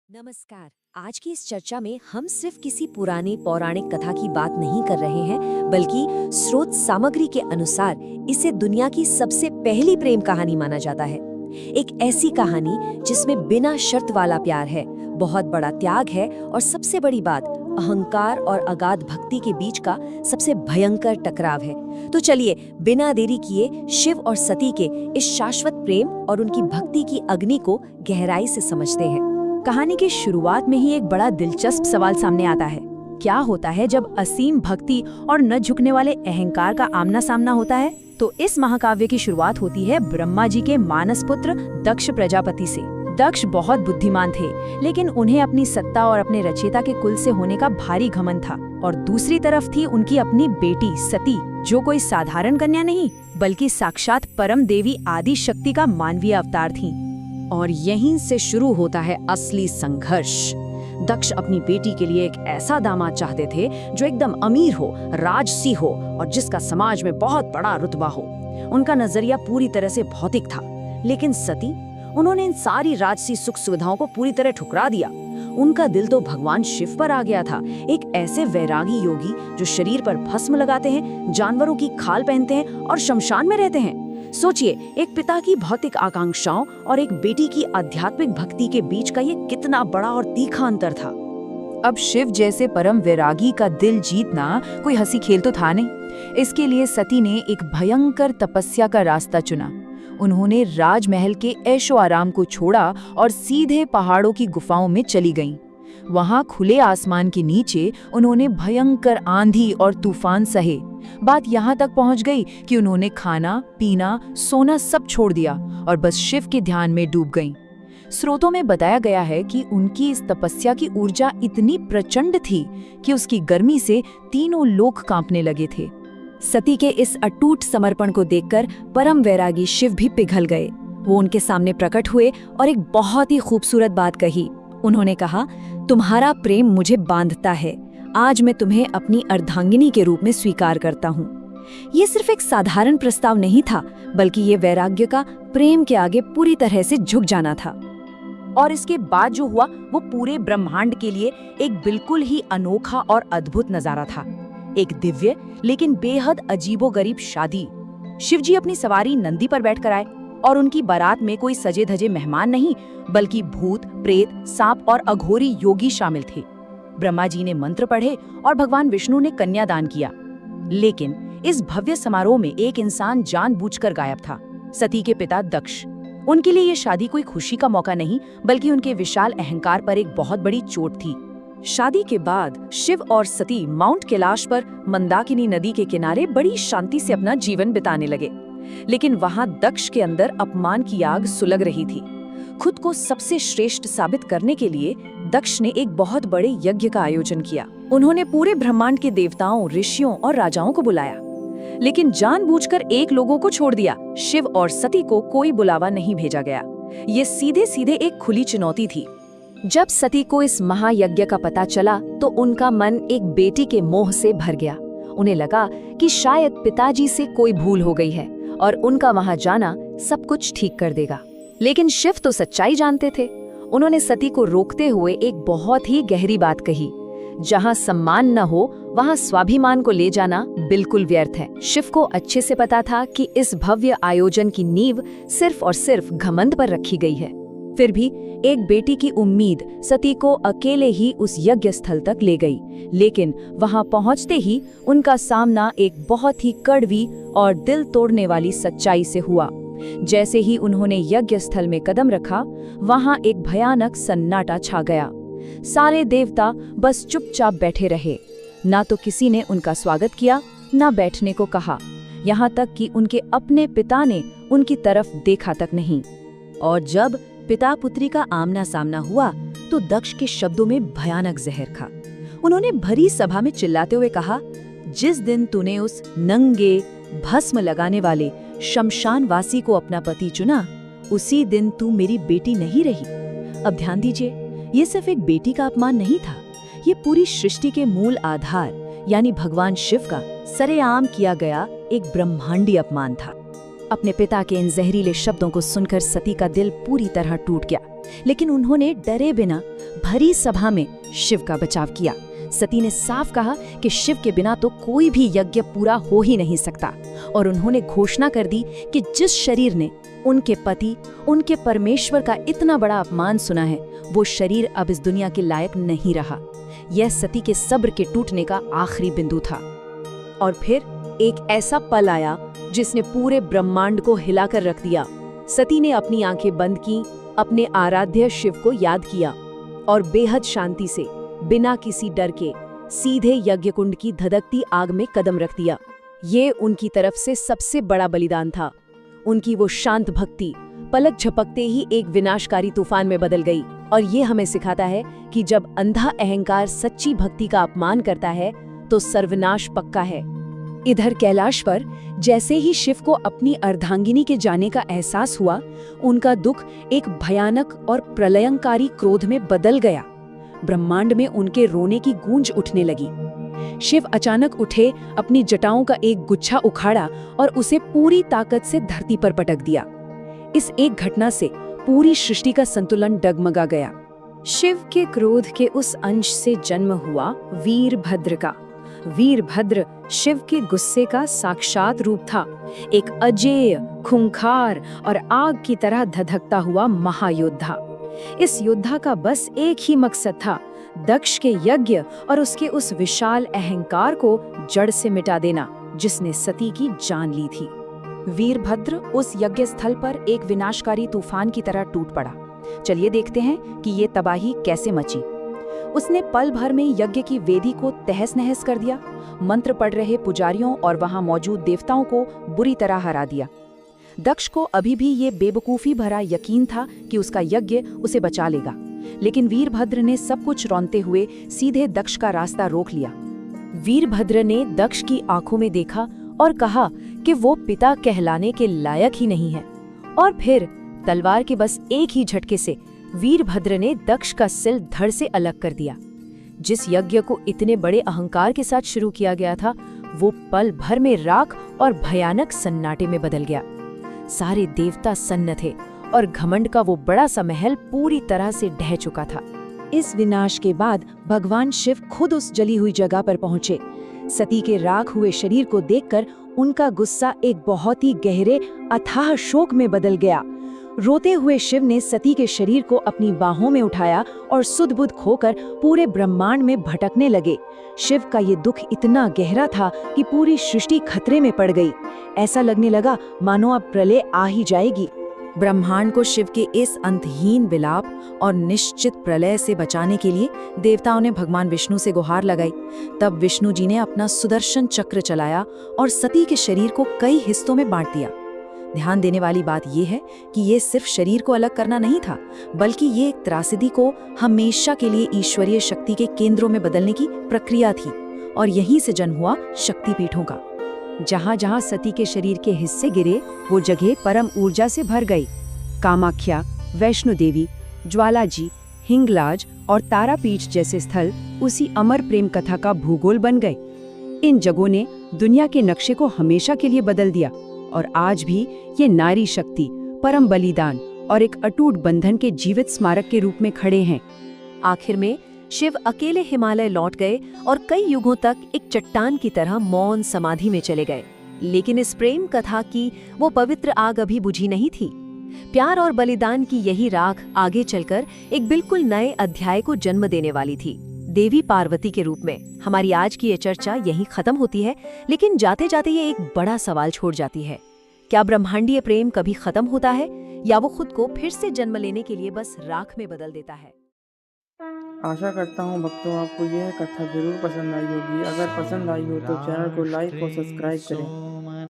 नमस्कार। आज की इस चर्चा में हम सिर्फ किसी पुरानी पौराणिक कथा की बात नहीं कर रहे हैं, बल्कि स्रोत सामग्री के अनुसार इसे दुनिया की सबसे पहली प्रेम कहानी माना जाता है। एक ऐसी कहानी जिसमें बिना शर्त वाला प्यार है, बहुत बड़ा त्याग है और सबसे बड़ी बात, अहंकार और अगाध भक्ति के बीच का सबसे भयंकर टकराव है। तो चलिए बिना देरी किए शिव और सती के इस शाश्वत प्रेम और उनकी भक्ति की अग्नि को गहराई से समझते हैं। कहानी की शुरुआत में ही एक बड़ा दिलचस्प सवाल सामने आता है। क्या होता है जब असीम भक्ति और न झुकने वाले अहंकार का आमना सामना होता है? तो इस महाकाव्य की शुरुआत होती है ब्रह्मा जी के मानस पुत्र दक्ष प्रजापति से। दक्ष बहुत बुद्धिमान थे, लेकिन उन्हें अपनी सत्ता और अपने रचयिता के कुल से होने का भारी घमंड था। और दूसरी तरफ थी उनकी अपनी बेटी सती, जो कोई साधारण कन्या नहीं, बल्कि साक्षात परम देवी आदि शक्ति का मानवीय अवतार थी। और यहीं से शुरू होता है असली संघर्ष। दक्ष अपनी बेटी के लिए एक ऐसा दामाद चाहते थे जो एकदम अमीर हो, राजसी हो और जिसका समाज में बहुत बड़ा रुतबा हो। उनका नजरिया पूरी तरह से भौतिक था। लेकिन सती, उन्होंने इन सारी राजसी सुख सुविधाओं को पूरी तरह ठुकरा दिया। उनका दिल तो भगवान शिव पर आ गया था, एक ऐसे वैरागी योगी जो शरीर पर भस्म लगाते हैं, जानवरों की खाल पहनते हैं और शमशान में रहते हैं। सोचिए, एक पिता की भौतिक आकांक्षाओं और एक बेटी की आध्यात्मिक भक्ति के बीच का ये कितना बड़ा और तीखा अंतर था। अब शिव जैसे परम वैरागी का दिल जीतना कोई हंसी खेल तो था नहीं। इसके लिए सती ने एक भयंकर तपस्या का रास्ता चुना। उन्होंने राजमहल के ऐशो आराम को छोड़ा और सीधे पहाड़ों की गुफाओं में चली गईं। वहां खुले आसमान के नीचे उन्होंने भयंकर आंधी और तूफान सहे। बात यहाँ तक पहुँच गई कि उन्होंने खाना, पीना, सोना सब छोड़ दिया और बस शिव के ध्यान में डूब गईं। स्रोतों में बताया गया है कि उनकी इस तपस्या की ऊर्जा इतनी प्रचंड थी कि उसकी गर्मी से तीनों लोक कांपने लगे थे। सती के इस अटूट समर्पण को देखकर परम वैरागी शिव भी पिघल गए। वो उनके सामने प्रकट हुए और एक बहुत ही खूबसूरत बात कही। उन्होंने कहा, तुम्हारा प्रेम मुझे बांधता है। आज मैं तुम्हें अपनी अर्धांगिनी के रूप में स्वीकार करता हूँ। ये सिर्फ एक साधारण प्रस्ताव नहीं था, बल्कि ये वैराग्य का प्रेम के आगे पूरी तरह से झुक जाना था। और इसके बाद जो हुआ वो पूरे ब्रह्मांड के लिए एक बिल्कुल ही अनोखा और अद्भुत नजारा था। एक दिव्य लेकिन बेहद अजीबोगरीब शादी। शिवजी अपनी सवारी नंदी पर बैठकर आए और उनकी बारात में कोई सजे धजे मेहमान नहीं, बल्कि भूत, प्रेत, सांप और अघोरी योगी शामिल थे। ब्रह्मा जी ने मंत्र पढ़े और भगवान विष्णु ने कन्यादान किया। लेकिन इस भव्य समारोह में एक इंसान जानबूझकर गायब था, सती के पिता दक्ष। उनके लिए ये शादी कोई खुशी का मौका नहीं, बल्कि उनके विशाल अहंकार पर एक बहुत बड़ी चोट थी। शादी के बाद शिव और सती माउंट कैलाश पर मंदाकिनी नदी के किनारे बड़ी शांति से अपना जीवन बिताने लगे। लेकिन वहां दक्ष के अंदर अपमान की आग सुलग रही थी। खुद को सबसे श्रेष्ठ साबित करने के लिए दक्ष ने एक बहुत बड़े यज्ञ का आयोजन किया। उन्होंने पूरे ब्रह्मांड के देवताओं, ऋषियों और राजाओं को बुलाया, लेकिन जानबूझकर एक लोगों को छोड़ दिया। शिव और सती को कोई बुलावा नहीं भेजा गया। ये सीधे सीधे एक खुली चुनौती थी। जब सती को इस महायज्ञ का पता चला तो उनका मन एक बेटी के मोह से भर गया। उन्हें लगा कि शायद पिताजी से कोई भूल हो गई है और उनका वहां जाना सब कुछ ठीक कर देगा। लेकिन शिव तो सच्चाई जानते थे। उन्होंने सती को रोकते हुए एक बहुत ही गहरी बात कही, जहां सम्मान न हो वहां स्वाभिमान को ले जाना बिल्कुल व्यर्थ है। शिव को अच्छे से पता था कि इस भव्य आयोजन की नींव सिर्फ और सिर्फ घमंड पर रखी गई है। फिर भी एक बेटी की उम्मीद सती को अकेले ही उस यज्ञ स्थल तक ले गई। लेकिन वहां पहुंचते ही उनका सामना एक बहुत ही कड़वी और दिल तोड़ने वाली सच्चाई से हुआ। जैसे ही उन्होंने यज्ञ स्थल में कदम रखा, वहां एक भयानक सन्नाटा छा गया। सारे देवता बस चुपचाप बैठे रहे। ना तो किसी ने उनका स्वागत किया, ना बैठने को कहा। यहाँ तक कि उनके अपने पिता ने उनकी तरफ देखा तक नहीं। और जब पिता पुत्री का आमना सामना हुआ तो दक्ष के शब्दों में भयानक जहर था। उन्होंने भरी सभा में चिल्लाते हुए कहा, जिस दिन तूने उस नंगे, भस्म लगाने वाले शमशानवासी को अपना पति चुना, उसी दिन तू मेरी बेटी नहीं रही। अब ध्यान दीजिए, ये सिर्फ एक बेटी का अपमान नहीं था, ये पूरी सृष्टि के मूल आधार यानी भगवान शिव का सरेआम किया गया एक ब्रह्मांडी अपमान था। अपने पिता के इन जहरीले शब्दों को सुनकर सती का दिल पूरी तरह टूट गया, लेकिन उन्होंने डरे बिना भरी सभा में शिव का बचाव किया। सती ने साफ कहा कि शिव के बिना तो कोई भी यज्ञ पूरा हो ही नहीं सकता, और उन्होंने घोषणा कर दी कि जिस शरीर ने उनके पति, उनके परमेश्वर का इतना बड़ा अपमान सुना है, वो शरीर अब इस दुनिया के लायक नहीं रहा। यह सती के सब्र के टूटने का आखिरी बिंदु था। और फिर एक ऐसा पल आया जिसने पूरे ब्रह्मांड को हिलाकर रख दिया। सती ने अपनी आंखें बंद की, अपने आराध्य शिव को याद किया और बेहद शांति से, बिना किसी डर के, सीधे यज्ञकुंड की धधकती आग में कदम रख दिया। ये उनकी तरफ से सबसे बड़ा बलिदान था। उनकी वो शांत भक्ति पलक झपकते ही एक विनाशकारी तूफान में बदल गई। और ये हमें सिखाता है कि जब अंधा अहंकार सच्ची भक्ति का अपमान करता है तो सर्वनाश पक्का है। इधर कैलाश पर जैसे ही शिव को अपनी अर्धांगिनी के जाने का एहसास हुआ, उनका दुख एक भयानक और प्रलयंकारी क्रोध में बदल गया। ब्रह्मांड में उनके रोने की गूंज उठने लगी। शिव अचानक उठे, अपनी जटाओं का एक गुच्छा उखाड़ा और उसे पूरी ताकत से धरती पर पटक दिया। इस एक घटना से पूरी सृष्टि का संतुलन डगमगा गया। शिव के क्रोध के उस अंश से जन्म हुआ वीरभद्र का। वीरभद्र शिव के गुस्से का साक्षात रूप था, एक अजेय, खूंखार और आग की तरह धधकता हुआ महायोद्धा। इस योद्धा का बस एक ही मकसद था, दक्ष के यज्ञ और उसके उस विशाल अहंकार को जड़ से मिटा देना, जिसने सती की जान ली थी। वीरभद्र उस यज्ञ स्थल पर एक विनाशकारी तूफान की तरह टूट पड़ा। चलिए देखते हैं कि ये तबाही कैसे मची। उसने पल भर में यज्ञ की वेदी को तहस नहस कर दिया, मंत्र पढ़ रहे पुजारियों और वहां मौजूद देवताओं को बुरी तरह हरा दिया। दक्ष को अभी भी ये बेवकूफी भरा यकीन था कि उसका यज्ञ उसे बचा लेगा, लेकिन वीरभद्र ने सब कुछ रौंदते हुए सीधे दक्ष का रास्ता रोक लिया। वीरभद्र ने दक्ष की आंखों में देखा और कहा कि वो पिता कहलाने के लायक ही नहीं है। और फिर तलवार के बस एक ही झटके से वीरभद्र ने दक्ष का सिर धड़ से अलग कर दिया। जिस यज्ञ को इतने बड़े अहंकार के साथ शुरू किया गया था, वो पल भर में राख और भयानक सन्नाटे में बदल गया। सारे देवता सन्न थे और घमंड का वो बड़ा सा महल पूरी तरह से ढह चुका था। इस विनाश के बाद भगवान शिव खुद उस जली हुई जगह पर पहुंचे। सती के राख हुए शरीर को देखकर उनका गुस्सा एक बहुत ही गहरे अथाह शोक में बदल गया। रोते हुए शिव ने सती के शरीर को अपनी बाहों में उठाया और सुध-बुध खोकर पूरे ब्रह्मांड में भटकने लगे। शिव का ये दुख इतना गहरा था कि पूरी सृष्टि खतरे में पड़ गई। ऐसा लगने लगा मानो अब प्रलय आ ही जाएगी। ब्रह्मांड को शिव के इस अंतहीन विलाप और निश्चित प्रलय से बचाने के लिए देवताओं ने भगवान विष्णु से गुहार लगाई। तब विष्णु जी ने अपना सुदर्शन चक्र चलाया और सती के शरीर को कई हिस्सों में बांट दिया। ध्यान देने वाली बात यह है कि ये सिर्फ शरीर को अलग करना नहीं था, बल्कि ये एक त्रासदी को हमेशा के लिए ईश्वरीय शक्ति के केंद्रों में बदलने की प्रक्रिया थी। और यहीं से जन्म हुआ शक्तिपीठों का। जहाँ जहाँ सती के शरीर के हिस्से गिरे, वो जगह परम ऊर्जा से भर गई। कामाख्या, वैष्णो देवी, ज्वालाजी, हिंगलाज और तारापीठ जैसे स्थल उसी अमर प्रेम कथा का भूगोल बन गए। इन जगहों ने दुनिया के नक्शे को हमेशा के लिए बदल दिया और आज भी ये नारी शक्ति, परम बलिदान और एक अटूट बंधन के जीवित स्मारक के रूप में खड़े हैं। आखिर में शिव अकेले हिमालय लौट गए और कई युगों तक एक चट्टान की तरह मौन समाधि में चले गए। लेकिन इस प्रेम कथा की वो पवित्र आग अभी बुझी नहीं थी। प्यार और बलिदान की यही राख आगे चलकर एक बिल्कुल नए अध्याय को जन्म देने वाली थी, देवी पार्वती के रूप में। हमारी आज की ये चर्चा यहीं खत्म होती है, लेकिन जाते जाते ये एक बड़ा सवाल छोड़ जाती है। क्या ब्रह्मांडीय प्रेम कभी खत्म होता है या वो खुद को फिर से जन्म लेने के लिए बस राख में बदल देता है? आशा करता हूँ भक्तों आपको यह कथा जरूर पसंद आई होगी। अगर पसंद आई हो तो चैनल को लाइक और सब्सक्राइब करें।